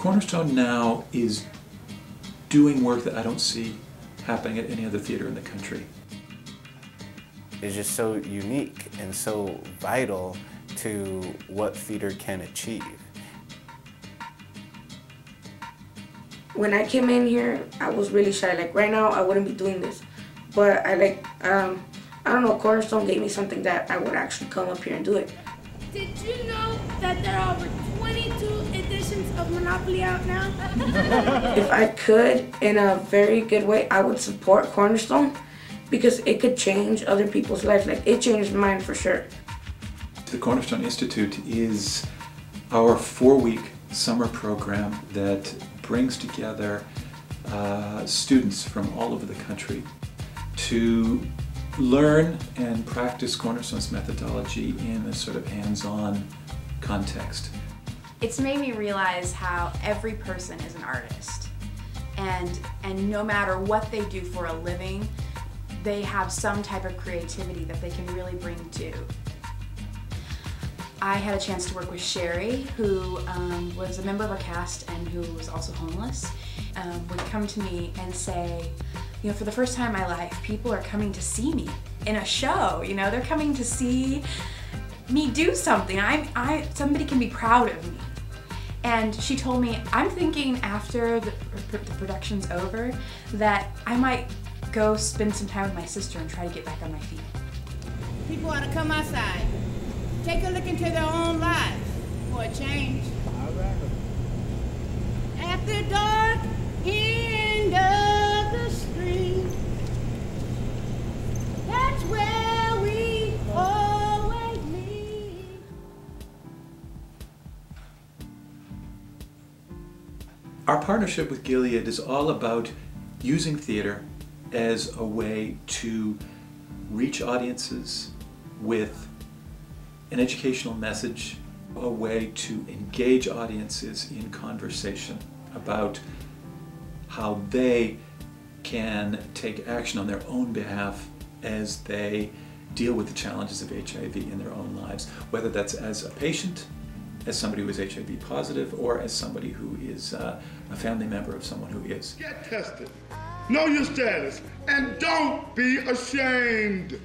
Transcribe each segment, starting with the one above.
Cornerstone now is doing work that I don't see happening at any other theater in the country. It's just so unique and so vital to what theater can achieve. When I came in here, I was really shy. Like right now, I wouldn't be doing this. But I don't know, Cornerstone gave me something that I would actually come up here and do it. Did you know that there are over 22 editions of Monopoly out now? If I could, in a very good way, I would support Cornerstone because it could change other people's lives. Like, it changed mine for sure. The Cornerstone Institute is our 4-week summer program that brings together students from all over the country to learn and practice Cornerstone's methodology in a sort of hands-on context. It's made me realize how every person is an artist, and no matter what they do for a living, they have some type of creativity that they can really bring to. I had a chance to work with Sherry, who was a member of our cast and who was also homeless, would come to me and say, you know, for the first time in my life, people are coming to see me in a show. You know, they're coming to see me do something. Somebody can be proud of me. And she told me, I'm thinking after the production's over that I might go spend some time with my sister and try to get back on my feet. People ought to come outside. Take a look into their own lives for a change. All right. After dark, end of the street, that's where we always meet. Our partnership with Gilead is all about using theater as a way to reach audiences with an educational message, a way to engage audiences in conversation about how they can take action on their own behalf as they deal with the challenges of HIV in their own lives, whether that's as a patient, as somebody who is HIV positive, or as somebody who is a family member of someone who is. Get tested, know your status, and don't be ashamed.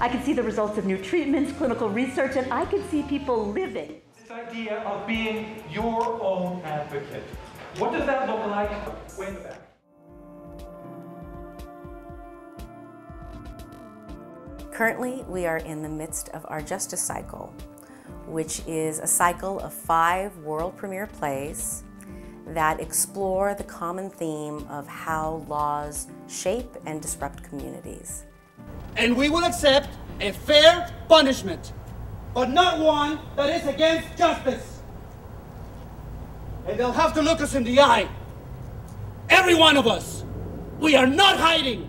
I can see the results of new treatments, clinical research, and I can see people living. This idea of being your own advocate. What does that look like? Way in the back. Currently, we are in the midst of our Justice Cycle, which is a cycle of 5 world premiere plays that explore the common theme of how laws shape and disrupt communities. And we will accept a fair punishment, but not one that is against justice. And they'll have to look us in the eye. Every one of us. We are not hiding.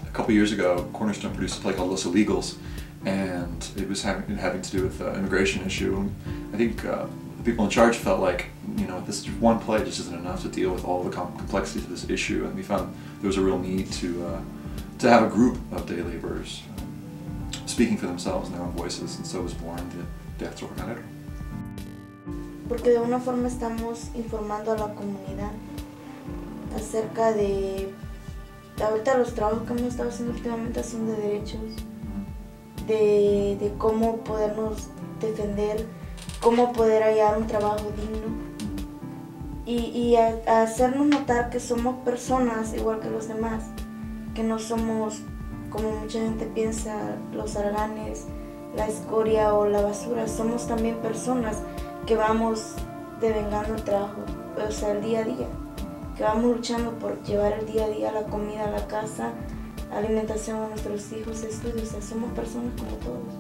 A couple years ago, Cornerstone produced a play called Los Illegals, and it was having to do with the immigration issue. And I think the people in charge felt like, you know, this one play just isn't enough to deal with all the complexities of this issue, and we found there was a real need to have a group of day laborers speaking for themselves in their own voices, and so was born the Teatro Carrillo. Porque de una forma estamos informando a la comunidad acerca de ahorita los trabajos que hemos estado haciendo últimamente son de derechos, de cómo podernos defender, cómo poder hallar un trabajo digno y a hacernos notar que somos personas igual que los demás, que no somos como mucha gente piensa los haraganes, la escoria o la basura. Somos también personas que vamos devengando el trabajo, o sea, el día a día, que vamos luchando por llevar el día a día la comida a la casa, alimentación a nuestros hijos, estudios. O sea, somos personas como todos.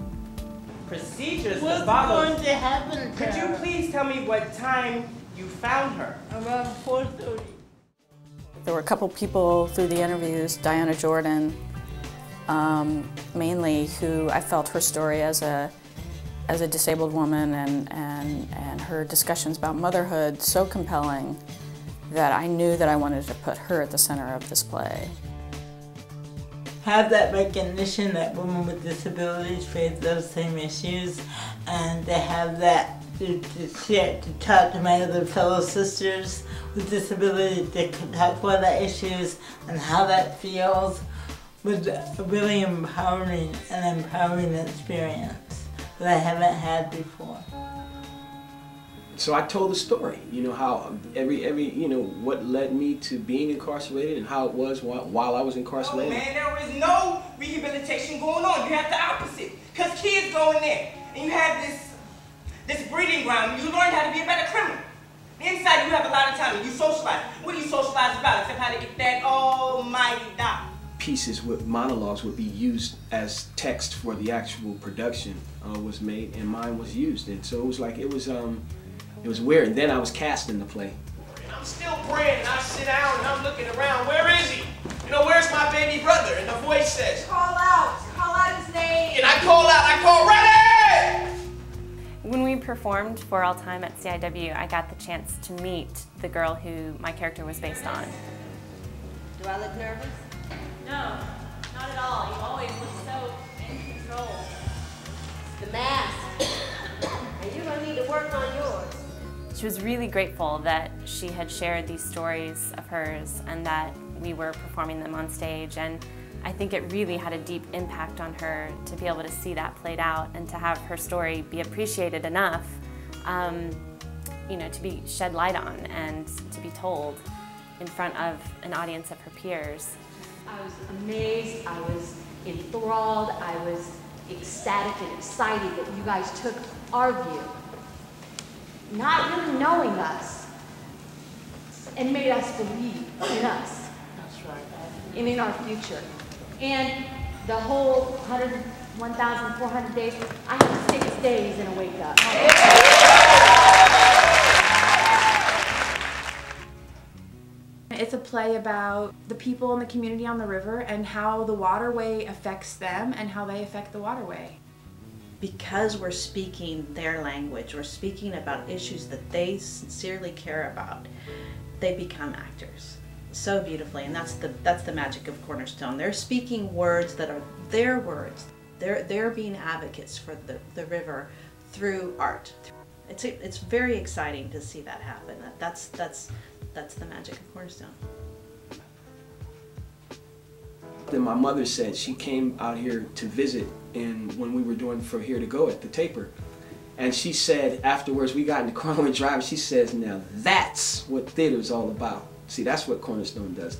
Procedures What's that follow. going to happen? Could you please tell me what time you found her? Around 4:30. There were a couple people through the interviews, Diana Jordan, mainly, who I felt her story as a disabled woman and her discussions about motherhood so compelling that I knew that I wanted to put her at the center of this play. Have that recognition that women with disabilities face those same issues, and to have that to talk to my other fellow sisters with disabilities, to talk about the issues and how that feels, was a really empowering experience that I haven't had before. So I told the story, you know, how you know, what led me to being incarcerated and how it was while I was incarcerated. Oh man, there was no rehabilitation going on. You have the opposite. Because kids go in there and you have this breeding ground. You learn how to be a better criminal. Inside you have a lot of time and you socialize. What do you socialize about except how to get that almighty dollar? Pieces with monologues would be used as text for the actual production was made, and mine was used. And so it was like, it was weird. And then I was cast in the play. And I'm still praying, and I sit down and I'm looking around. Where is he? You know, where's my baby brother? And the voice says, call out his name. And I call ready! When we performed For All Time at CIW, I got the chance to meet the girl who my character was based on. Do I look nervous? No, not at all. You always look so in control. It's the mask. And you're going to need to work on yours. She was really grateful that she had shared these stories of hers and that we were performing them on stage, and I think it really had a deep impact on her to be able to see that played out and to have her story be appreciated enough, you know, to be shed light on and to be told in front of an audience of her peers. I was amazed, I was enthralled, I was ecstatic and excited that you guys took our view, not really knowing us, and made us believe in us. That's right. And in our future. And the whole 1,400 days, I had 6 days in a wake up. It's a play about the people in the community on the river and how the waterway affects them and how they affect the waterway. Because we're speaking their language, we're speaking about issues that they sincerely care about, they become actors so beautifully, and that's the magic of Cornerstone. They're speaking words that are their words. They're being advocates for the river through art. It's very exciting to see that happen. That's the magic of Cornerstone. Then my mother said she came out here to visit when we were doing For Here to Go at the Taper. And she said afterwards, we got in the car and went driving, she says, now that's what theater's all about. See, that's what Cornerstone does.